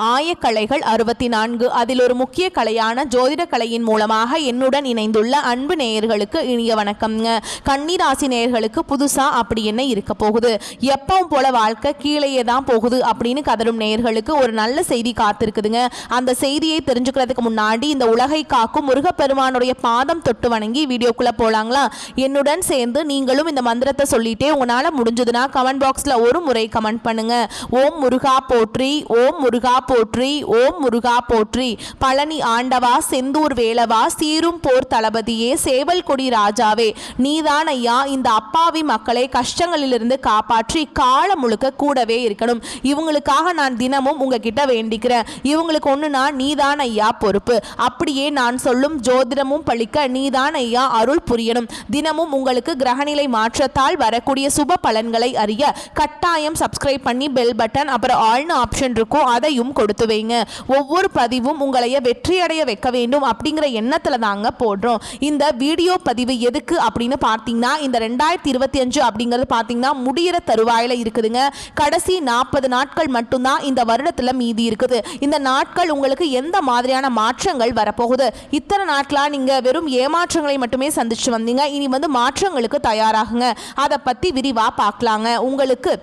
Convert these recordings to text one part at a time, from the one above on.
ஆயக்கலைகள் 64. அதில் ஒரு முக்கிய கலையான ஜோதிட கலையின் மூலமாக என்னுடன் இணைந்துள்ள அன்பு நேயர்களுக்கு இனிய வணக்கம்ங்க. கன்னிராசி நேயர்களுக்கு புதுசா அப்படி என்ன இருக்க போகுது, எப்பவும் போல வாழ்க்கை கீழேயே தான் போகுது அப்படின்னு கதரும் நேயர்களுக்கு ஒரு நல்ல செய்தி காத்திருக்குதுங்க. அந்த செய்தியை தெரிஞ்சுக்கிறதுக்கு முன்னாடி இந்த உலகை காக்கும் முருகப்பெருமானுடைய பாதம் தொட்டு வணங்கி வீடியோக்குள்ள போலாங்களா? என்னுடன் சேர்ந்து நீங்களும் இந்த மந்திரத்தை சொல்லிட்டே உங்களால முடிஞ்சதுன்னா கமெண்ட் பாக்ஸ்ல ஒரு முறை கமெண்ட் பண்ணுங்க. ஓம் முருகா போற்றி, ஓம் முருகா போற்றி, ஓம் முருகா போற்றி. பழனி ஆண்டவா, செந்தூர் வேலவா, சீரும் போர் தளபதியே, சேவல் கொடி ராஜாவே, நீதான் ஐயா இந்த அப்பாவி மக்களை கஷ்டங்களிலிருந்து காப்பாற்றி காலம் முழுக்க கூடவே இருக்கணும். இவங்களுக்காக நான் தினமும் உங்ககிட்ட வேண்டிக்கிறேன். இவங்களுக்கு ஒண்ணுனா நீதான் ஐயா பொறுப்பு. அப்படியே நான் சொல்லும் ஜோதிடமும் பழிக்க நீதான் ஐயா அருள் புரியணும். தினமும் உங்களுக்கு கிரகநிலை மாற்றத்தால் வரக்கூடிய சுப பலன்களை அறிய கட்டாயம் சப்ஸ்கிரைப் பண்ணி பெல் பட்டன் அப்புறம் ஆல்னு ஆப்ஷன் இருக்கும், அதையும் கொடுத்து வைங்க. ஒவ்வொரு பதிவும் உங்களைய வெற்றி அடைய வைக்க வேண்டும் அப்படிங்கிற எண்ணத்துல தாங்க போடுறோம். இந்த வீடியோ பதிவு எதுக்கு அப்படின்னு பார்த்தீங்கன்னா, இந்த 2025 அப்படிங்கிறது பார்த்தீங்கன்னா முடிகிற தருவாயில இருக்குதுங்க. கடைசி 40 நாட்கள் மட்டும்தான் இந்த வருடத்துல மீதி இருக்குது. இந்த நாட்கள் உங்களுக்கு எந்த மாதிரியான மாற்றங்கள் வரப்போகுது? இத்தனை நாட்களா நீங்க வெறும் ஏமாற்றங்களை மட்டுமே சந்திச்சு வந்தீங்க. இனி மாற்றங்களுக்கு தயாராகுங்க. அதை பத்தி விரிவா பார்க்கலாங்க. உங்களுக்கு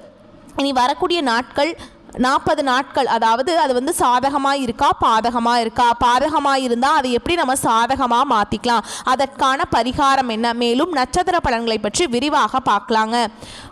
இனி வரக்கூடிய நாட்கள் 40 நாட்கள், அதாவது அது சாதகமாக இருக்கா பாதகமாக இருக்கா? பாதகமாக இருந்தால் அதை எப்படி நம்ம சாதகமாக மாற்றிக்கலாம், அதற்கான பரிகாரம் என்ன, மேலும் நட்சத்திர பலன்களை பற்றி விரிவாக பார்க்கலாங்க.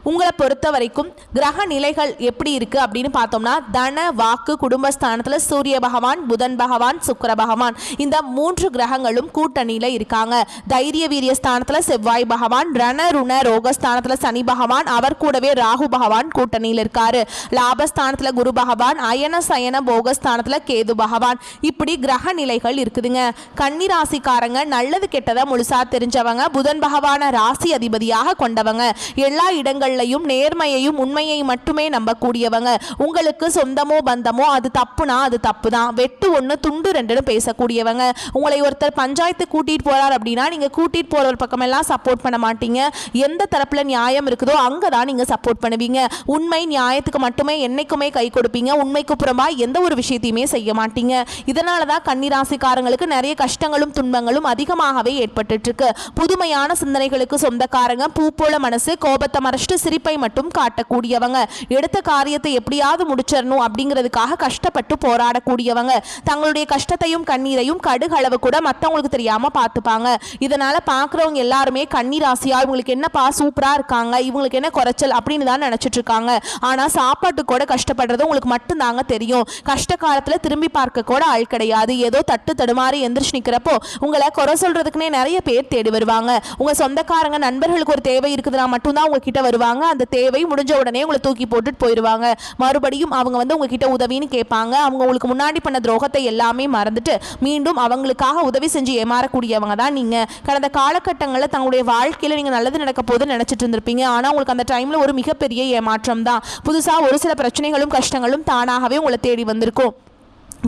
உங்களை பொறுத்த வரைக்கும் கிரக நிலைகள் எப்படி இருக்குது அப்படின்னு பார்த்தோம்னா, தன வாக்கு குடும்பஸ்தானத்தில் சூரிய பகவான், புதன் பகவான், சுக்கிர பகவான், இந்த 3 கிரகங்களும் கூட்டணியில் இருக்காங்க. தைரிய வீரிய ஸ்தானத்தில் செவ்வாய் பகவான், ரண ருண ரோகஸ்தானத்தில் சனி பகவான், அவர் கூடவே ராகு பகவான் கூட்டணியில் இருக்காரு. லாபஸ்தானத்தில் குரு பகவான், அயன சயன போகஸ்தானத்துல கேது பகவான், இப்படி கிரக நிலைகள் இருக்குதுங்க. கன்னி ராசிக்காரங்க நல்லது கெட்டதை முழுசா தெரிஞ்சவங்க, புதன் பகவான ராசி அதிபதியாக கொண்டவங்க, எல்லா இடங்கள்லையும் நேர்மையையும் உண்மையை மட்டுமே நம்பக்கூடியவங்க. உங்களுக்கு சொந்தமோ பந்தமோ அது தப்புனா அது தப்பு தான், வெட்டு ஒன்று துண்டு ரெண்டுன்னு பேசக்கூடியவங்க. உங்களை ஒருத்தர் பஞ்சாயத்து கூட்டிட்டு போறார் அப்படின்னா நீங்க கூட்டிட்டு போற பக்கம் எல்லாம் சப்போர்ட் பண்ண மாட்டீங்க. எந்த தரப்புல நியாயம் இருக்குதோ அங்கதான் நீங்க சப்போர்ட் பண்ணுவீங்க. உண்மை நியாயத்துக்கு மட்டுமே என்னைக்குமே கை கொடுப்பீங்க. உண்மைக்கு புறம்பா எந்த ஒரு விஷயத்தையுமே செய்ய மாட்டீங்க. இதனாலதான் கன்னிராசிக்காரங்களுக்கு நிறைய கஷ்டங்களும் துன்பங்களும் அதிகமாகவே ஏற்பட்டு இருக்கு. புதுமையான சிந்தனைகளுக்கு சொந்தக்காரங்க, பூ போல மனசு, கோபத்தை மறைச்சிட்டு சிரிப்பை மட்டும் காட்டக்கூடியவங்க, எடுத்த காரியத்தை எப்படியாவது முடிச்சிடணும் அப்படிங்கிறதுக்காக கஷ்டப்பட்டு போராடக்கூடியவங்க, தங்களுடைய கஷ்டத்தையும் கண்ணீரையும் கடுகளவு கூட மற்றவங்களுக்கு தெரியாம பார்த்துப்பாங்க. இதனால பாக்குறவங்க எல்லாருமே கன்னிராசியா இவங்களுக்கு என்னப்பா சூப்பரா இருக்காங்க, இவங்களுக்கு என்ன குறைச்சல் அப்படின்னு தான் நினைச்சிட்டு இருக்காங்க. ஆனா சாப்பாட்டு கூட கஷ்டப்படுறது உங்களுக்கு மட்டும்தாங்க தெரியும். கஷ்ட காலத்துல திரும்பி பார்க்க கூட ஆள் கிடையாது. ஏதோ தட்டு தடுமாறி எந்திரிச்சு நிக்கிறப்போ உங்களை குறை சொல்றதுக்குன்னே நிறைய பேர் தேடி வருவாங்க. உங்க சொந்தக்காரங்க நண்பர்களுக்கு ஒரு தேவை இருக்குதுன்னா மட்டும்தான் உங்ககிட்ட வருவாங்க. அந்த தேவை முடிஞ்ச உடனே உங்களை தூக்கி போட்டுட்டு போயிடுவாங்க. மறுபடியும் அவங்க உங்ககிட்ட உதவின்னு கேட்பாங்க. அவங்க உங்களுக்கு முன்னாடி பண்ண துரோகத்தை எல்லாமே மறந்துட்டு மீண்டும் அவங்களுக்காக உதவி செஞ்சு ஏமாறக்கூடியவங்க தான் நீங்க. கடந்த காலகட்டங்களில் தங்களுடைய வாழ்க்கையில நீங்க நல்லது நடக்க போது நினைச்சிட்டு இருந்திருப்பீங்க. ஆனா உங்களுக்கு அந்த டைம்ல ஒரு மிகப்பெரிய ஏமாற்றம் தான். புதுசா ஒரு சில பிரச்சனைகளும் கஷ்டங்களும் தானாகவே உங்களை தேடி வந்திருக்கும்.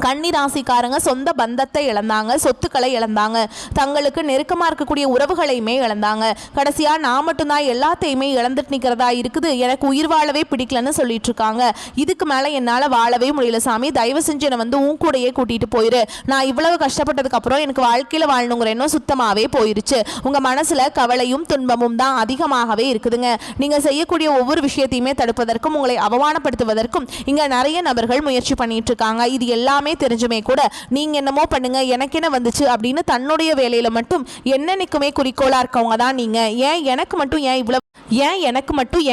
கன்னி ராசிக்காரங்க சொந்த பந்தத்தை இழந்தாங்க, சொத்துக்களை இழந்தாங்க, தங்களுக்கு நெருக்கமாக இருக்கக்கூடிய உறவுகளையுமே இழந்தாங்க. கடைசியா நான் மட்டும்தான் எல்லாத்தையுமே இழந்துட்டு நிற்கிறதா இருக்குது, எனக்கு உயிர் வாழவே பிடிக்கலன்னு சொல்லிட்டு இருக்காங்க. இதுக்கு மேலே என்னால் வாழவே முடியல சாமி, தயவு செஞ்சு என்னை உன் கூடையே கூட்டிட்டு போயிரு. நான் இவ்வளவு கஷ்டப்பட்டதுக்கு அப்புறம் எனக்கு வாழ்க்கையில் வாழணுங்கிற எண்ணம் சுத்தமாகவே போயிருச்சு. உங்கள் மனசில் கவலையும் துன்பமும் தான் அதிகமாகவே இருக்குதுங்க. நீங்கள் செய்யக்கூடிய ஒவ்வொரு விஷயத்தையுமே தடுப்பதற்கும் உங்களை அவமானப்படுத்துவதற்கும் இங்கே நிறைய நபர்கள் முயற்சி பண்ணிட்டு இருக்காங்க. இது எல்லாமே தெரிஞ்சுமே கூட நீங்க என்னமோ பண்ணுங்க எனக்கு என்ன வந்துச்சு அப்படின்னு தன்னுடைய வேலையில மட்டும் என்னன்னைக்குமே குறிக்கோளா இருக்கவங்க தான் நீங்க. ஏன் எனக்கு மட்டும்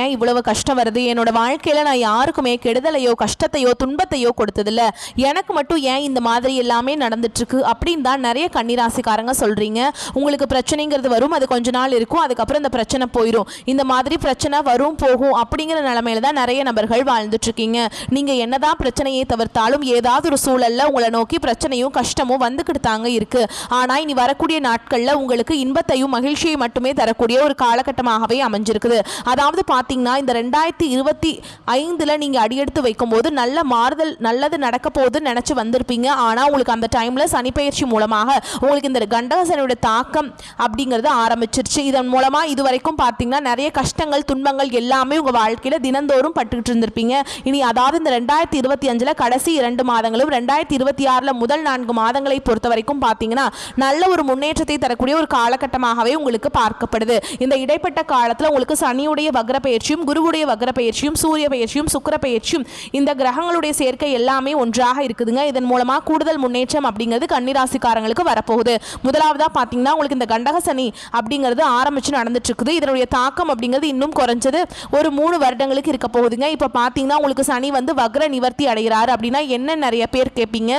ஏன் இவ்வளவு கஷ்டம் வருது, என்னோட வாழ்க்கையில நான் யாருக்குமே கெடுதலையோ கஷ்டத்தையோ துன்பத்தையோ கொடுத்ததில்ல, எனக்கு மட்டும் ஏன் இந்த மாதிரி எல்லாமே நடந்துட்டு இருக்கு அப்படின்னு தான் நிறைய கன்னிராசிக்காரங்க சொல்றீங்க. உங்களுக்கு பிரச்சனைங்கிறது வரும், அது கொஞ்ச நாள் இருக்கும், அதுக்கப்புறம் இந்த பிரச்சனை போயிடும். இந்த மாதிரி பிரச்சனை வரும் போகும் அப்படிங்கிற நிலைமையில தான் நிறைய நபர்கள் வாழ்ந்துட்டு இருக்கீங்க. நீங்க என்னதான் பிரச்சனையை தவிர்த்தாலும் ஏதாவது ஒரு சூழல் சூழல்ல உங்களை நோக்கி பிரச்சனையும் கஷ்டமும் வந்துக்கிட்டு தாங்க இருக்கு. ஆனா இனி வரக்கூடிய நாட்கள்ல உங்களுக்கு இன்பத்தையும் மகிழ்ச்சியை மட்டுமே தரக்கூடிய ஒரு காலகட்டமாகவே அமைஞ்சிருக்குது. அதாவது பாத்தீங்கன்னா இந்த 2025 நீங்க அடியெடுத்து வைக்கும் போது நல்ல மாறுதல் நல்லது நடக்க போகுதுன்னு நினைச்சு வந்திருப்பீங்க. ஆனா உங்களுக்கு அந்த டைம்ல சனி பெயர்ச்சி மூலமாக உங்களுக்கு இந்த கண்டக சனியோட தாக்கம் அப்படிங்கிறது ஆரம்பிச்சிருச்சு. இதன் மூலமா இதுவரைக்கும் பார்த்தீங்கன்னா நிறைய கஷ்டங்கள் துன்பங்கள் எல்லாமே உங்க வாழ்க்கையில தினந்தோறும் பட்டுக்கிட்டு இருந்திருப்பீங்க. இனி அதாவது இந்த 2025 கடைசி 2 மாதங்களும் 2026 முதல் 4 மாதங்களை பொறுத்த வரைக்கும் பார்த்தீங்கன்னா நல்ல ஒரு முன்னேற்றத்தை தரக்கூடிய ஒரு காலகட்டமாகவே உங்களுக்கு பார்க்கப்படுது. இந்த இடைப்பட்ட காலத்தில் உங்களுக்கு சனியுடைய வக்ர பெயர்ச்சியும் குருவுடைய வக்ர பெயர்ச்சியும் சூரிய பெயர்ச்சியும் சுக்கிர பெயர்ச்சியும் இந்த கிரகங்களுடைய சேர்க்கை எல்லாமே ஒன்றாக இருக்குதுங்க. இதன் மூலமா கூடுதல் முன்னேற்றம் அப்படிங்கிறது கன்னிராசிக்காரங்களுக்கு வரப்போகுது. முதலாவதா பாத்தீங்கன்னா உங்களுக்கு இந்த கண்டக சனி அப்படிங்கிறது ஆரம்பிச்சு நடந்துட்டு இருக்குது. இதனுடைய தாக்கம் அப்படிங்கிறது இன்னும் குறைஞ்சது ஒரு 3 வருடங்களுக்கு இருக்க போகுதுங்க. இப்ப பாத்தீங்கன்னா உங்களுக்கு சனி வந்து வக்ர நிவர்த்தி அடைகிறாரு அப்படின்னா என்ன நிறைய பேர் கேட்பீங்க.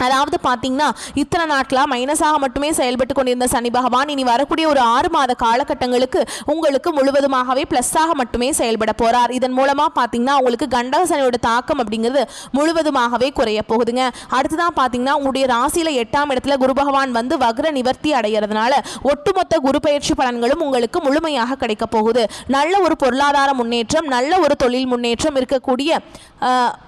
அதாவது பார்த்தீங்கன்னா இத்தனை நாட்களாக மைனஸாக மட்டுமே செயல்பட்டு கொண்டிருந்த சனி பகவான் இனி வரக்கூடிய ஒரு 6 மாத காலகட்டங்களுக்கு உங்களுக்கு முழுவதுமாகவே ப்ளஸ்ஸாக மட்டுமே செயல்பட போறார். இதன் மூலமாக பார்த்தீங்கன்னா உங்களுக்கு கண்டக சனியோட தாக்கம் அப்படிங்கிறது முழுவதுமாகவே குறைய போகுதுங்க. அடுத்ததான் பார்த்தீங்கன்னா உங்களுடைய ராசியில் 8ஆம் இடத்துல குரு பகவான் வந்து வக்ர நிவர்த்தி அடைகிறதுனால ஒட்டுமொத்த குரு பயிற்சி பலன்களும் உங்களுக்கு முழுமையாக கிடைக்க போகுது. நல்ல ஒரு பொருளாதார முன்னேற்றம் நல்ல ஒரு தொழில் முன்னேற்றம் இருக்கக்கூடிய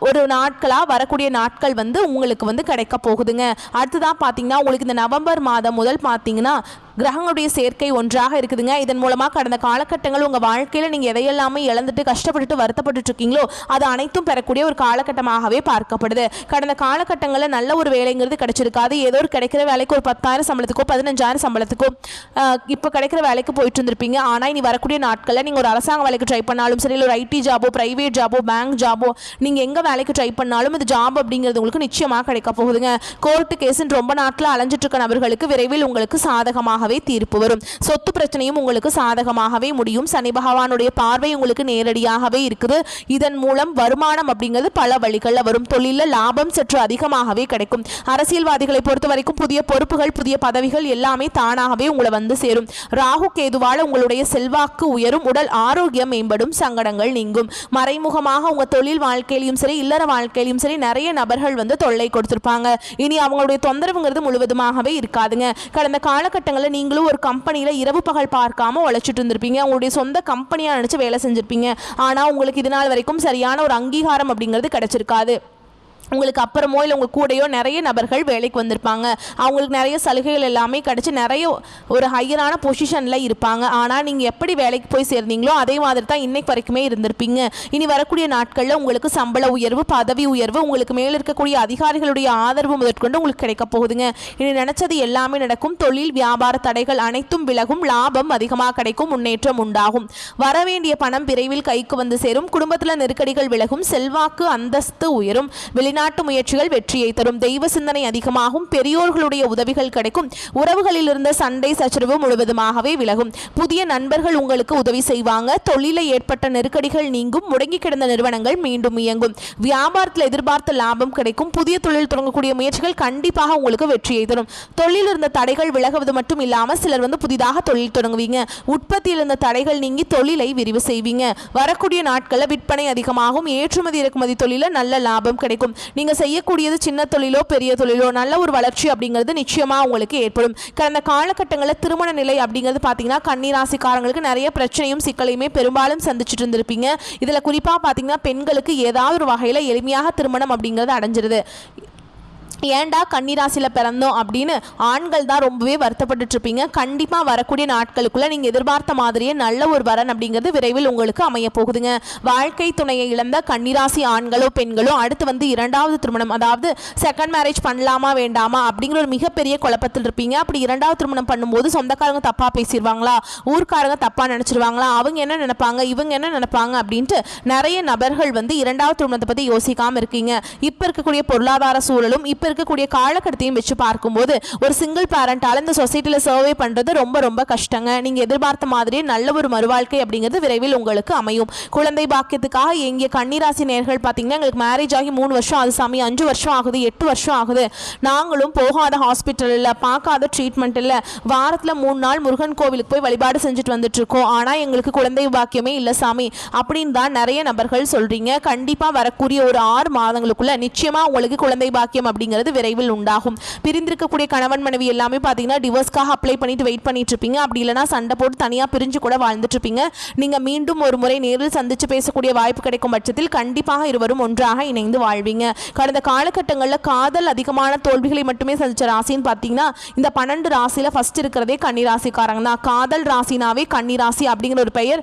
ஒரு நாட்களாக வரக்கூடிய நாட்கள் வந்து உங்களுக்கு வந்து கிடைக்க போகுதுங்க. அடுத்ததான் பார்த்தீங்கன்னா உங்களுக்கு இந்த நவம்பர் மாதம் முதல் பார்த்தீங்கன்னா கிரகங்களுடைய சேர்க்கை ஒன்றாக இருக்குதுங்க. இதன் மூலமாக கடந்த காலகட்டங்கள் உங்கள் வாழ்க்கையில் நீங்கள் எதையெல்லாமே இழந்துட்டு கஷ்டப்பட்டுட்டு வருத்தப்பட்டு இருக்கீங்களோ அது அனைத்தும் பெறக்கூடிய ஒரு காலகட்டமாகவே பார்க்கப்படுது. கடந்த காலகட்டங்களில் நல்ல ஒரு வேலைங்கிறது கிடைச்சிருக்காது. ஏதோ ஒரு கிடைக்கிற வேலைக்கு ஒரு 10,000 சம்பளத்துக்கோ 15,000 சம்பளத்துக்கோ இப்போ கிடைக்கிற வேலைக்கு போயிட்டு இருந்திருப்பீங்க. ஆனால் இனி வரக்கூடிய நாட்களில் நீங்கள் ஒரு அரசாங்க வேலைக்கு ட்ரை பண்ணாலும் சரி, இல்லை ஒரு ஐடி ஜாபோ பிரைவேட் ஜாபோ பேங்க் ஜாபோ நீங்கள் எங்கே வேலைக்கு ட்ரை பண்ணாலும் இந்த ஜாப் அப்படிங்கிறது உங்களுக்கு நிச்சயமாக கிடைக்க போகுதுங்க. கோர்ட்டு கேஸுன்னு ரொம்ப நாட்டில் அலைஞ்சிட்டு இருக்க நபர்களுக்கு விரைவில் உங்களுக்கு சாதகமாக தீர்ப்பு வரும். சொத்து பிரச்சனையும் உங்களுக்கு சாதகமாகவே முடியும். சனி பகவானுடைய பார்வை உங்களுக்கு நேரடியாகவே இருக்குது. இதன் மூலம் வருமானம் அப்படிங்கிறது பல வழிகளில் வரும். தொழிலில் லாபம் சற்று அதிகமாகவே கிடைக்கும். அரசியல்வாதிகளை பொறுத்த வரைக்கும் புதிய பொறுப்புகள் புதிய பதவிகள் எல்லாமே தானாகவே உங்களை வந்து சேரும். ராகு கேதுவால உங்களுடைய செல்வாக்கு உயரும். உடல் ஆரோக்கியம் மேம்படும். சங்கடங்கள் நீங்கும். மறைமுகமாக உங்க தொழில் வாழ்க்கையிலும் சரி இல்லற வாழ்க்கையிலும் சரி நிறைய நபர்கள் வந்து தொல்லை கொடுத்திருப்பாங்க. இனி அவங்களுடைய தொந்தரவுங்கிறது முழுவதுமாகவே இருக்காதுங்க. கடந்த காலகட்டங்களில் நீங்களும் ஒரு கம்பெனியில் இரவு பகல் பார்க்காம உழைச்சிட்டு இருந்திருப்பீங்க. உங்களுடைய சொந்த கம்பெனியாக நினச்சி வேலை செஞ்சுருப்பீங்க. ஆனால் உங்களுக்கு இது நாள் வரைக்கும் சரியான ஒரு அங்கீகாரம் அப்படிங்கிறது கிடைச்சிருக்காது. உங்களுக்கு அப்புறமோ இல்லை உங்கள் கூடையோ நிறைய நபர்கள் வேலைக்கு வந்திருப்பாங்க. அவங்களுக்கு நிறைய சலுகைகள் எல்லாமே கிடச்சி நிறைய ஒரு ஹையரான பொசிஷனில் இருப்பாங்க. ஆனால் நீங்கள் எப்படி வேலைக்கு போய் சேர்ந்தீங்களோ அதே மாதிரி தான் இன்னைக்கு வரைக்குமே இருந்திருப்பீங்க. இனி வரக்கூடிய நாட்களில் உங்களுக்கு சம்பள உயர்வு பதவி உயர்வு உங்களுக்கு மேலே இருக்கக்கூடிய அதிகாரிகளுடைய ஆதரவு முதற்கொண்டு உங்களுக்கு கிடைக்க போகுதுங்க. இனி நினைச்சது எல்லாமே நடக்கும். தொழில் வியாபார தடைகள் அனைத்தும் விலகும். லாபம் அதிகமாக கிடைக்கும். முன்னேற்றம் உண்டாகும். வரவேண்டிய பணம் விரைவில் கைக்கு வந்து சேரும். குடும்பத்தில் நெருக்கடிகள் விலகும். செல்வாக்கு அந்தஸ்து உயரும். வெளிநாட்டு முயற்சிகள் வெற்றியை தரும். தெய்வ சிந்தனை அதிகமாகும். பெரியோர்களுடைய உதவிகள் கிடைக்கும். உறவுகளில் இருந்த சண்டை சச்சரவு முழுவதுமாகவே விலகும். புதிய நண்பர்கள் உங்களுக்கு உதவி செய்வாங்க. தொழிலில் ஏற்பட்ட நெருக்கடிகள் நீங்கும். முடங்கி கிடந்த நிறுவனங்கள் மீண்டும் இயங்கும். வியாபாரத்தில் எதிர்பார்த்த லாபம் கிடைக்கும். புதிய தொழில் தொடங்கக்கூடிய முயற்சிகள் கண்டிப்பாக உங்களுக்கு வெற்றியை தரும். தொழில் இருந்த தடைகள் விலகுவது மட்டும் இல்லாமல் சிலர் வந்து புதிதாக தொழில் தொடங்குவீங்க. உற்பத்தியில் இருந்த தடைகள் நீங்கி தொழிலை விரிவு செய்வீங்க. வரக்கூடிய நாட்களில் விற்பனை அதிகமாகும். ஏற்றுமதி இறக்குமதி தொழில நல்ல லாபம் கிடைக்கும். நீங்க செய்யக்கூடியது சின்ன தொழிலோ பெரிய தொழிலோ நல்ல ஒரு வளர்ச்சி அப்படிங்கிறது நிச்சயமா உங்களுக்கு ஏற்படும். கடந்த காலகட்டங்களில் திருமண நிலை அப்படிங்கிறது பார்த்தீங்கன்னா கன்னிராசிக்காரங்களுக்கு நிறைய பிரச்சனையும் சிக்கலையுமே பெரும்பாலும் சந்திச்சுட்டு இருந்திருப்பீங்க. இதுல குறிப்பா பார்த்தீங்கன்னா பெண்களுக்கு ஏதாவது ஒரு வகையில எளிமையாக திருமணம் அப்படிங்கிறது அடைஞ்சிருது. ஏண்டா கன்னிராசியில் பிறந்தோம் அப்படின்னு ஆண்கள் தான் ரொம்பவே வருத்தப்பட்டு இருப்பீங்க. கண்டிப்பாக வரக்கூடிய நாட்களுக்குள்ள நீங்கள் எதிர்பார்த்த மாதிரியே நல்ல ஒரு வரன் அப்படிங்கிறது விரைவில் உங்களுக்கு அமைய போகுதுங்க. வாழ்க்கை துணையை இழந்த கன்னிராசி ஆண்களோ பெண்களோ அடுத்து வந்து 2வது திருமணம் அதாவது செகண்ட் மேரேஜ் பண்ணலாமா வேண்டாமா அப்படிங்கிற ஒரு மிகப்பெரிய குழப்பத்தில் இருப்பீங்க. அப்படி 2வது திருமணம் பண்ணும்போது சொந்தக்காரங்க தப்பாக பேசிடுவாங்களா, ஊர்க்காரங்க தப்பாக நினச்சிருவாங்களா, அவங்க என்ன நினைப்பாங்க இவங்க என்ன நினைப்பாங்க அப்படின்ட்டு நிறைய நபர்கள் வந்து 2வது திருமணத்தை பற்றி யோசிக்காமல் இருக்கீங்க. இப்போ இருக்கக்கூடிய பொருளாதார சூழலும் இப்போ இருக்கக்கூடிய காலகட்டத்தையும் வச்சு பார்க்கும்போது ஒரு சிங்கிள் பேரண்டால இந்த சொசைட்டில சர்வே பண்றது ரொம்ப ரொம்ப கஷ்டங்க. நீங்க எதிர்பார்த்த மாதிரியே நல்ல ஒரு மறுவாழ்க்கை அப்படிங்கிறது விரைவில் உங்களுக்கு அமையும். குழந்தை பாக்கியத்துக்காக எங்கிய கன்னிராசி நேயர்கள் பார்த்தீங்கன்னா எங்களுக்கு மேரேஜ் ஆகி 3 வருஷம் ஆகுது சாமி, 5 வருஷம் ஆகுது, 8 வருஷம் ஆகுது, நாங்களும் போகாத ஹாஸ்பிட்டல் இல்லை, பார்க்காத ட்ரீட்மெண்ட் இல்லை, வாரத்தில் 3 நாள் முருகன் கோவிலுக்கு போய் வழிபாடு செஞ்சுட்டு வந்துட்டு இருக்கோம், ஆனால் எங்களுக்கு குழந்தை பாக்கியமே இல்லை சாமி அப்படின்னு தான் நிறைய நபர்கள் சொல்றீங்க. கண்டிப்பாக வரக்கூடிய ஒரு 6 மாதங்களுக்குள்ள நிச்சயமா உங்களுக்கு குழந்தை பாக்கியம் அப்படிங்கிறது விரைவில் உண்டாகும். பிரிந்திருக்கக்கூடிய கணவன் மனைவி எல்லாமே பார்த்தீங்கன்னா டிவோர்ஸ்க்காக அப்ளை பண்ணிட்டு வெயிட் பண்ணிட்டு இருப்பீங்க. அப்படி இல்லைனா சண்டை போட்டு தனியாக பிரிஞ்சு கூட வாழ்ந்துட்டு இருப்பீங்க. நீங்க மீண்டும் ஒரு முறை நேரில் சந்திச்சு பேசக்கூடிய வாய்ப்பு கிடைக்கும் பட்சத்தில் கண்டிப்பாக இருவரும் ஒன்றாக இணைந்து வாழ்வீங்க. கடந்த காலகட்டங்களில் காதல் அதிகமான தோல்விகளை மட்டுமே சந்திச்ச ராசின்னு பார்த்தீங்கன்னா இந்த 12 ராசியில ஃபர்ஸ்ட் இருக்கிறதே கன்னிராசிக்காரங்க தான். காதல் ராசினாவே கன்னிராசி அப்படிங்கிற ஒரு பெயர்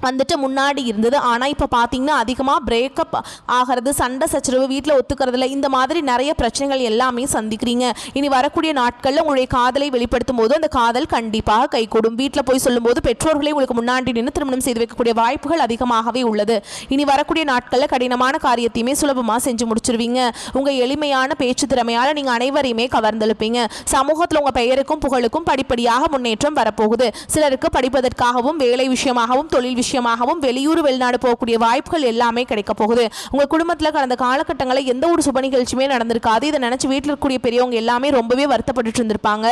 வந்துட்டு முன்னாடி இருந்தது. ஆனால் இப்போ பார்த்தீங்கன்னா அதிகமாக பிரேக்கப் ஆகிறது, சண்டை சச்சரவு, வீட்டில் ஒத்துக்கிறதுல இந்த மாதிரி நிறைய பிரச்சனைகள் எல்லாமே சந்திக்கிறீங்க. இனி வரக்கூடிய நாட்களில் உங்களுடைய காதலை வெளிப்படுத்தும் போது அந்த காதல் கண்டிப்பாக கைகூடும். வீட்டில் போய் சொல்லும்போது பெற்றோர்களை உங்களுக்கு முன்னாடி நின்று திருமணம் செய்து வைக்கக்கூடிய வாய்ப்புகள் அதிகமாகவே உள்ளது. இனி வரக்கூடிய நாட்களில் கடினமான காரியத்தையுமே சுலபமாக செஞ்சு முடிச்சிருவீங்க. உங்கள் எளிமையான பேச்சு திறமையால் நீங்கள் அனைவரையுமே கவர்ந்தெழுப்பீங்க. சமூகத்தில் உங்கள் பெயருக்கும் புகழுக்கும் படிப்படியாக முன்னேற்றம் வரப்போகுது. சிலருக்கு படிப்பதற்காகவும் வேலை விஷயமாகவும் தொழில் விஷயமாகவும் வெளியூர் வெளிநாடு போகக்கூடிய வாய்ப்புகள் எல்லாமே கிடைக்க போகுது. உங்க குடும்பத்தில் கடந்த காலகட்டங்களில் எந்த ஒரு சுப நிகழ்ச்சியுமே நடந்திருக்காது. இதை நினைச்சு வீட்டில் இருக்கக்கூடிய பெரியவங்க எல்லாமே ரொம்பவே வருத்தப்பட்டு இருந்திருப்பாங்க.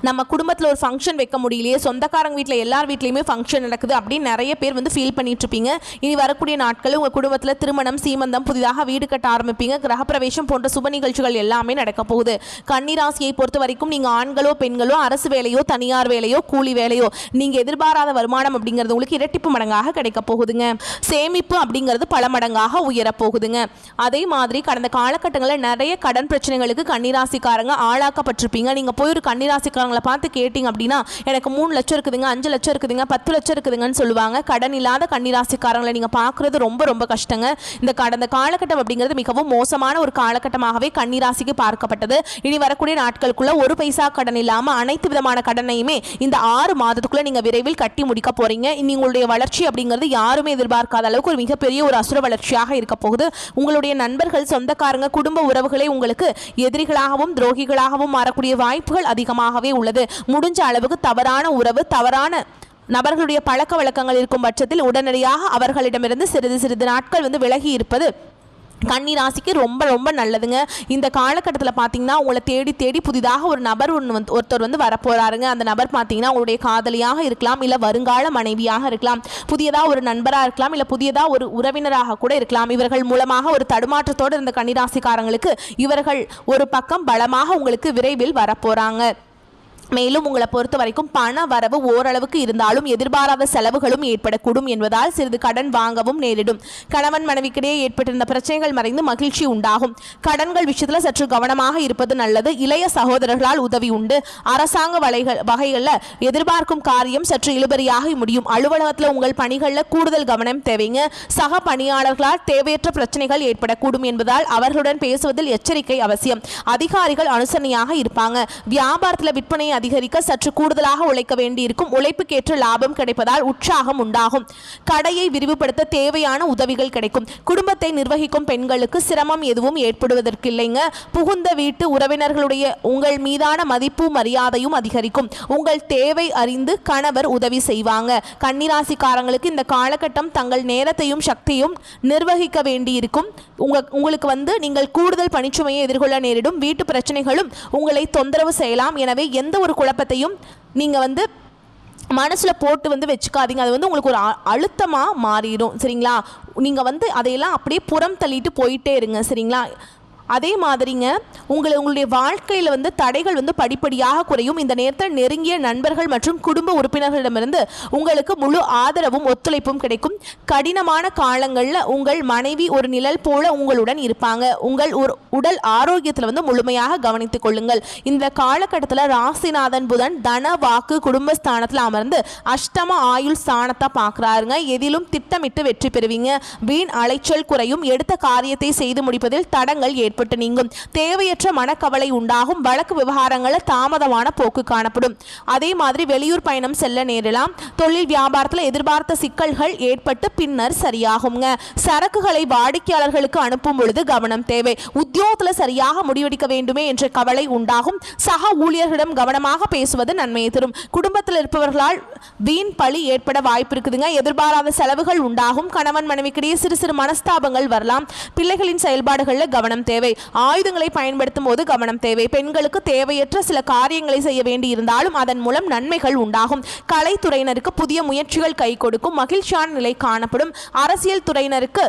நம்ம குடும்பத்தில் ஒரு ஃபங்க்ஷன் வைக்க முடியலையே, சொந்தக்காரங்க வீட்டில் எல்லார் வீட்லையுமே ஃபங்க்ஷன் நடக்குது அப்படின்னு நிறைய பேர் வந்து ஃபீல் பண்ணிட்டு இருப்பீங்க. இனி வரக்கூடிய நாட்களில் உங்கள் குடும்பத்தில் திருமணம், சீமந்தம், புதிதாக வீடு கட்ட ஆரம்பிப்பீங்க. கிரகப்பிரவேசம் போன்ற சுப நிகழ்ச்சிகள் எல்லாமே நடக்க போகுது. கன்னிராசியை பொறுத்த வரைக்கும் நீங்கள் ஆண்களோ பெண்களோ அரசு வேலையோ தனியார் வேலையோ கூலி வேலையோ நீங்கள் எதிர்பாராத வருமானம் அப்படிங்கிறது உங்களுக்கு இரட்டிப்பு மடங்காக கிடைக்க போகுதுங்க. சேமிப்பு அப்படிங்கிறது பல மடங்காக உயரப்போகுதுங்க. அதே மாதிரி கடந்த காலகட்டங்களில் நிறைய கடன் பிரச்சனைகளுக்கு கன்னிராசிக்காரங்க ஆளாக்கப்பட்டிருப்பீங்க. நீங்கள் போய் ஒரு கன்னிராசி பார்த்து கேட்டிங்க அப்படின்னா எனக்கு 3 லட்சம் இருக்குதுங்க, 5 லட்சம் இருக்குதுங்க, 10 லட்சம் இருக்குதுங்கன்னு சொல்லுவாங்க. கடன் இல்லாத கன்னிராசிக்காரங்களை நீங்கள் பார்க்குறது ரொம்ப ரொம்ப கஷ்டங்க. இந்த கடந்த காலகட்டம் அப்படிங்கிறது மிகவும் மோசமான ஒரு காலகட்டமாகவே கன்னிராசிக்கு பார்க்கப்பட்டது. இனி வரக்கூடிய நாட்களுக்குள்ள ஒரு பைசா கடன் இல்லாமல் அனைத்து விதமான கடனையுமே இந்த 6 மாதத்துக்குள்ள நீங்கள் விரைவில் கட்டி முடிக்க போறீங்க. இனி உங்களுடைய வளர்ச்சி அப்படிங்கிறது யாருமே எதிர்பார்க்காத அளவுக்கு ஒரு மிகப்பெரிய ஒரு அசுர வளர்ச்சியாக இருக்க போகுது. உங்களுடைய நண்பர்கள், சொந்தக்காரங்க, குடும்ப உறவுகளை உங்களுக்கு எதிரிகளாகவும் துரோகிகளாகவும் மாறக்கூடிய வாய்ப்புகள் அதிகமாக உள்ளது. முடிஞ்ச அளவுக்கு தவறான உறவு, தவறான நபர்களுடைய பழக்க வழக்கங்கள் இருக்கும் பட்சத்தில் உடனடியாக அவர்களிடமிருந்து சிறிது நாட்கள் வந்து விலகி இருப்பது கன்னி ராசிக்கு ரொம்ப ரொம்ப நல்லதுங்க. இந்த காலகட்டத்தில் பார்த்தீங்கன்னா உங்களை தேடி தேடி புதிதாக ஒரு நபர் ஒருத்தர் வந்து வரப்போறாருங்க. அந்த நபர் பார்த்தீங்கன்னா உங்களுடைய காதலியாக இருக்கலாம், இல்லை வருங்கால மனைவியாக இருக்கலாம், புதியதாக ஒரு நண்பராக இருக்கலாம், இல்லை புதியதாக ஒரு உறவினராக கூட இருக்கலாம். இவர்கள் மூலமாக ஒரு தடுமாற்றத்தோடு இருந்த கன்னிராசிக்காரங்களுக்கு இவர்கள் ஒரு பக்கம் பலமாக உங்களுக்கு விரைவில் வரப்போறாங்க. மேலும் உங்களை பொறுத்த வரைக்கும் பண வரவு ஓரளவுக்கு இருந்தாலும் எதிர்பாராத செலவுகளும் ஏற்படக்கூடும் என்பதால் சிறிது கடன் வாங்கவும் நேரிடும். கணவன் மனைவிக்கிடையே ஏற்பட்டிருந்த பிரச்சனைகள் மறைந்து மகிழ்ச்சி உண்டாகும். கடன்கள் விஷயத்தில் சற்று கவனமாக இருப்பது நல்லது. இளைய சகோதரர்களால் உதவி உண்டு. அரசாங்க வகைகளில் எதிர்பார்க்கும் காரியம் சற்று இழுபறியாக முடியும். அலுவலகத்தில் உங்கள் பணிகளில் கூடுதல் கவனம் தேவைங்க. சக பணியாளர்களால் தேவையற்ற பிரச்சனைகள் ஏற்படக்கூடும் என்பதால் அவர்களுடன் பேசுவதில் எச்சரிக்கை அவசியம். அதிகாரிகள் அனுசரணையாக இருப்பாங்க. வியாபாரத்தில் விற்பனை அதிகரிக்க சற்று கூடுதலாக உழைக்க வேண்டியிருக்கும். உழைப்புக்கேற்ற லாபம் கிடைப்பதால் உற்சாகம் உண்டாகும். கடையை விரிவுபடுத்த தேவையான உதவிகள் கிடைக்கும். குடும்பத்தை நிர்வகிக்கும் பெண்களுக்கு சிரமம் எதுவும் ஏற்படுவதற்கில்லைங்க. புகுந்த வீட்டு உறவினர்களுடைய உங்கள் மீதான மதிப்பு மரியாதையும் அதிகரிக்கும். உங்கள் தேவை அறிந்து கணவர் உதவி செய்வாங்க. கன்னிராசிக்காரங்களுக்கு இந்த காலகட்டம் தங்கள் நேரத்தையும் சக்தியும் நிர்வகிக்க வேண்டியிருக்கும். உங்களுக்கு வந்து நீங்கள் கூடுதல் பணிச்சுமையை எதிர்கொள்ள நேரிடும். வீட்டு பிரச்சனைகளும் உங்களை தொந்தரவு செய்யலாம். எனவே எந்த ஒரு குழப்பத்தையும் நீங்கள் வந்து மனசில் போட்டு வந்து வச்சுக்காதீங்க. அது வந்து உங்களுக்கு ஒரு அழுத்தமாக மாறிடும். சரிங்களா? நீங்கள் வந்து அதையெல்லாம் அப்படியே புறம் தள்ளிட்டு போயிட்டே இருங்க. சரிங்களா? அதே மாதிரிங்க உங்களுடைய வாழ்க்கையில் வந்து தடைகள் வந்து படிப்படியாக குறையும். இந்த நேரத்தில் நெருங்கிய நண்பர்கள் மற்றும் குடும்ப உறுப்பினர்களிடமிருந்து உங்களுக்கு முழு ஆதரவும் ஒத்துழைப்பும் கிடைக்கும். கடினமான காலங்களில் உங்கள் மனைவி ஒரு நிழல் போல உங்களுடன் இருப்பாங்க. உங்கள் உடல் ஆரோக்கியத்தில் வந்து முழுமையாக கவனித்துக் கொள்ளுங்கள். இந்த காலகட்டத்தில் ராசிநாதன் புதன் தன வாக்கு குடும்பஸ்தானத்தில் அமர்ந்து அஷ்டம ஆயுள் ஸ்தானத்தை பார்க்குறாருங்க. எதிலும் திட்டமிட்டு வெற்றி பெறுவீங்க. வீண் அலைச்சல் குறையும். எடுத்த காரியத்தை செய்து முடிப்பதில் தடங்கள் ஏற்பட்டு நீங்கும். தேவையற்ற மனக்கவலை உண்டாகும். வழக்கு விவகாரங்களில் தாமதமான போக்கு காணப்படும். அதே மாதிரி வெளியூர் பயணம் செல்ல நேரலாம். தொழில் வியாபாரத்தில் எதிர்பார்த்த சிக்கல்கள் ஏற்பட்டு பின்னர் சரியாகுங்க. சரக்குகளை வாடிக்கையாளர்களுக்கு அனுப்பும் பொழுது கவனம் தேவை. உத்தியோகத்தில் சரியாக முடிவெடுக்க வேண்டுமே என்ற கவலை உண்டாகும். சக ஊழியர்களிடம் கவனமாக பேசுவது நன்மையை தரும். குடும்பத்தில் இருப்பவர்களால் வீண் பழி ஏற்பட வாய்ப்பு இருக்குதுங்க. எதிர்பாராத செலவுகள் உண்டாகும். கணவன் மனைவிக்கிடையே சிறு சிறு மனஸ்தாபங்கள் வரலாம். பிள்ளைகளின் செயல்பாடுகளில் கவனம் தேவை. ஆயுதங்களை பயன்படுத்தும் போது கவனம் தேவை. பெண்களுக்கு தேவையற்ற சில காரியங்களை செய்ய வேண்டி இருந்தாலும் அதன் மூலம் நன்மைகள் உண்டாகும். கலைத்துறையினருக்கு புதிய முயற்சிகள் கை கொடுக்கும். மகிழ்ச்சியான நிலை காணப்படும். அரசியல் துறையினருக்கு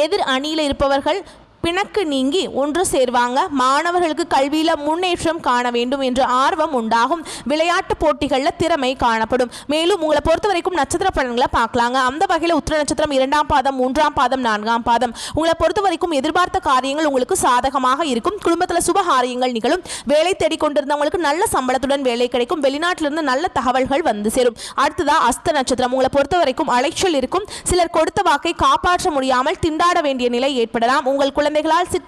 எதிர் அணியில் இருப்பவர்கள் பிணக்கு நீங்கி ஒன்று சேர்வாங்க. மாணவர்களுக்கு கல்வியில் முன்னேற்றம் காண வேண்டும் என்ற ஆர்வம் உண்டாகும். விளையாட்டு போட்டிகளில் திறமை காணப்படும். மேலும் உங்களை பொறுத்த வரைக்கும் நட்சத்திர பலன்களை பார்க்கலாங்க. அந்த வகையில் உத்திர நட்சத்திரம் 2ஆம் பாதம், 3ஆம் பாதம், 4ஆம் பாதம். உங்களை பொறுத்த வரைக்கும் எதிர்பார்த்த காரியங்கள் உங்களுக்கு சாதகமாக இருக்கும். குடும்பத்தில் சுபகாரியங்கள் நிகழும். வேலை தேடிக்கொண்டிருந்தவங்களுக்கு நல்ல சம்பளத்துடன் வேலை கிடைக்கும். வெளிநாட்டிலிருந்து நல்ல தகவல்கள் வந்து சேரும். அடுத்ததா அஸ்த நட்சத்திரம். உங்களை பொறுத்த வரைக்கும் அலைச்சல் இருக்கும். சிலர் கொடுத்த வாக்கை காப்பாற்ற முடியாமல் திண்டாட வேண்டிய நிலை ஏற்படலாம். உங்கள் குழந்தைகளால்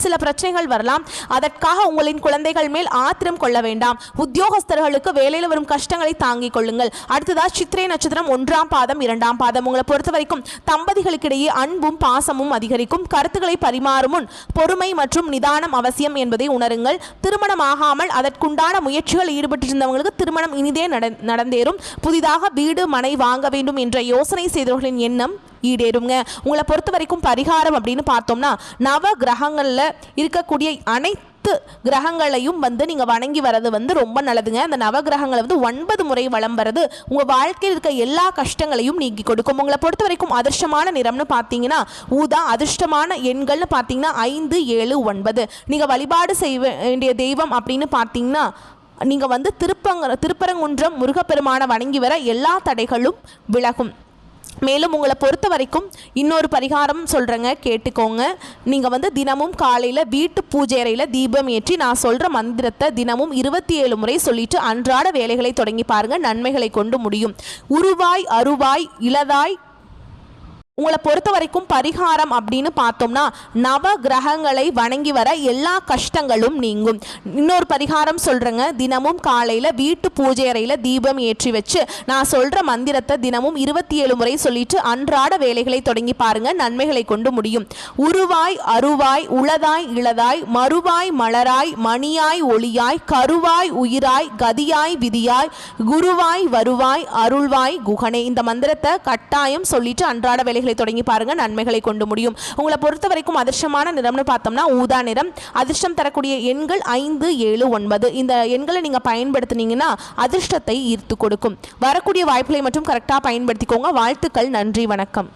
சில பிரச்சனைகள் வரலாம். அதற்காக உங்களின் குழந்தைகள் மேல் ஆத்திரம் கொள்ள வேண்டாம். உத்தியோகஸ்தர்களுக்கு வேலையில் வரும் கஷ்டங்களை தாங்கிக் கொள்ளுங்கள். அடுத்ததா சித்திரை நட்சத்திரம் 1ஆம் பாதம், 2ஆம் பாதம். உங்களை பொறுத்த வரைக்கும் தம்பதிகளுக்கிடையே அன்பும் பாசமும் அதிகரிக்கும். கருத்துக்களை பரிமாறும் முன் பொறுமை மற்றும் நிதானம் அவசியம் என்பதை உணருங்கள். திருமணமாகாமல் அதற்குண்டான முயற்சிகள் ஈடுபட்டிருந்தவங்களுக்கு திருமணம் இனிதே நடந்தேறும். புதிதாக வீடு மனை வாங்க வேண்டும் என்ற யோசனை செய்தவர்களின் எண்ணம் ஈடேறுங்க. உங்களை பொறுத்த வரைக்கும் பரிகாரம் அப்படின்னு பார்த்தோம்னா நவ கிரகங்களில் இருக்கக்கூடிய அனைத்து கிரகங்களையும் நீங்கள் வணங்கி வர்றது ரொம்ப நல்லதுங்க. அந்த நவகிரகங்களை 9 முறை வலம் வர்றது உங்கள் வாழ்க்கையில் இருக்க எல்லா கஷ்டங்களையும் நீக்கி கொடுக்கும். உங்களை பொறுத்த வரைக்கும் அதிர்ஷ்டமான நிறம்னு பார்த்தீங்கன்னா ஊதா. அதிர்ஷ்டமான எண்கள்னு பார்த்தீங்கன்னா 5, 7, 9. நீங்கள் வழிபாடு செய்ய வேண்டிய தெய்வம் அப்படின்னு பார்த்தீங்கன்னா நீங்கள் திருப்பரங்குன்றம் முருகப்பெருமானை வணங்கி வர எல்லா தடைகளும் விலகும். மேலும் உங்களை பொறுத்த வரைக்கும் இன்னொரு பரிகாரம் சொல்கிறேங்க, கேட்டுக்கோங்க. நீங்கள் தினமும் காலையில் வீட்டு பூஜை அறையில் தீபம் ஏற்றி நான் சொல்கிற மந்திரத்தை தினமும் 27 முறை சொல்லிட்டு அன்றாட வேலைகளை தொடங்கி பாருங்கள். நன்மைகளை கொண்டு முடியும். உருவாய் அருவாய் இளதாய். உங்களை பொறுத்த வரைக்கும் பரிகாரம் அப்படின்னு பார்த்தோம்னா நவ கிரகங்களை வணங்கி வர எல்லா கஷ்டங்களும் நீங்கும். இன்னொரு பரிகாரம் சொல்கிறேங்க. தினமும் காலையில் வீட்டு பூஜை அறையில் தீபம் ஏற்றி வச்சு நான் சொல்கிற மந்திரத்தை தினமும் 27 முறை சொல்லிட்டு அன்றாட வேலைகளை தொடங்கி பாருங்கள். நன்மைகளை கொண்டு முடியும். உருவாய் அருவாய் உளதாய் இளதாய் மறுவாய் மலராய் மணியாய் ஒளியாய் கருவாய் உயிராய் கதியாய் விதியாய் குருவாய் வருவாய் அருள்வாய் குகனே. இந்த மந்திரத்தை கட்டாயம் சொல்லிட்டு அன்றாட வேலைகளை தொடங்கி பாருங்க. நன்மைகளை கொண்டு முடியும். உங்களை பொறுத்த வரைக்கும் அதிர்ஷ்டமான நிறம்னு பார்த்தோம்னா ஊதா நிறம். அதிர்ஷ்டம் தரக்கூடிய எண்கள் 5, 7, 9. இந்த எண்களை நீங்க பயன்படுத்தினீங்கன்னா அதிர்ஷ்டத்தை ஈர்த்து கொடுக்கும். வரக்கூடிய வாய்ப்புகளை மட்டும் கரெக்டாக பயன்படுத்திக்கோங்க. வாழ்த்துக்கள். நன்றி, வணக்கம்.